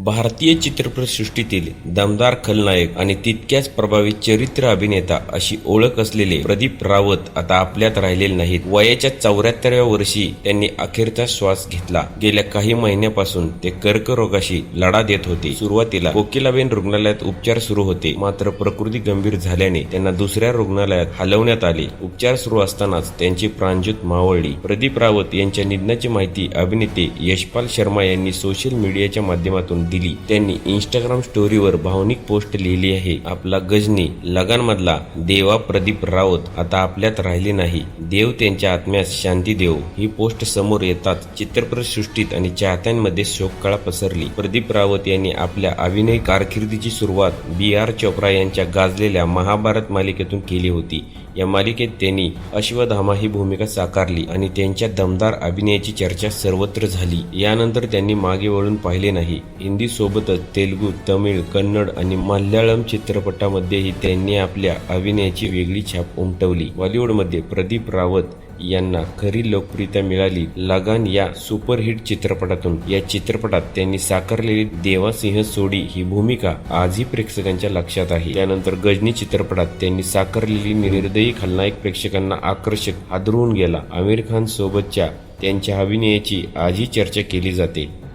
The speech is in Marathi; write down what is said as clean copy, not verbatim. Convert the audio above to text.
भारतीय चित्रपटसृष्टीतील दमदार खलनायक आणि तितक्याच प्रभावी चरित्र अभिनेता अशी ओळख असलेले प्रदीप रावत आता आपल्यात राहिलेले नाहीत. वयाच्या 74व्या वर्षी त्यांनी अखेरचा श्वास घेतला. गेल्या काही महिन्यापासून ते कर्करोगाशी लढा देत होते. सुरुवातीला कोकिलाबेन रुग्णालयात उपचार सुरू होते, मात्र प्रकृती गंभीर झाल्याने त्यांना दुसऱ्या रुग्णालयात हलवण्यात आले. उपचार सुरू असतानाच त्यांची प्राणज्योत मावळली. प्रदीप रावत यांच्या निधनाची माहिती अभिनेते यशपाल शर्मा यांनी सोशल मीडियाच्या माध्यमातून दिली. त्यांनी इंस्टाग्राम स्टोरीवर भावनिक पोस्ट लिहिली आहे. आपला गजनी लगान मधला देवा प्रदीप रावत आता आपल्यात राहिले नाही. देव त्यांच्या आत्म्यास शांती देव. ही पोस्ट समोर येताच चित्रपटसृष्टीत आणि चाहत्यांमध्ये शोककळा पसरली. प्रदीप रावत यांनी आपल्या अभिनय कारकिर्दीची सुरुवात बी.आर. चोप्रा यांच्या गाजलेल्या महाभारत मालिकेतून केली होती. या मालिकेत त्यांनी अश्वत्थामा ही भूमिका साकारली आणि त्यांच्या दमदार अभिनयाची चर्चा सर्वत्र झाली. यानंतर त्यांनी मागे वळून पाहिले नाही. हिंदी सोबतच तेलुगू, तमिळ, कन्नड आणि मल्याळम चित्रपटांमध्येही त्यांनी आपल्या अभिनयाची वेगळी छाप उमटवली. बॉलिवूडमध्ये प्रदीप रावत यांना खरी लोकप्रियता मिळाली लगान या सुपरहिट चित्रपटातून. या चित्रपटात त्यांनी साकारलेली देवासिंह सोडी ही भूमिका आजही प्रेक्षकांच्या लक्षात आहे. त्यानंतर गजनी चित्रपटात त्यांनी साकारलेली निर्दयी खलनायक प्रेक्षकांना आकर्षक हादरवून गेला. आमिर खान सोबतच्या त्यांच्या अभिनयाची आजही चर्चा केली जाते.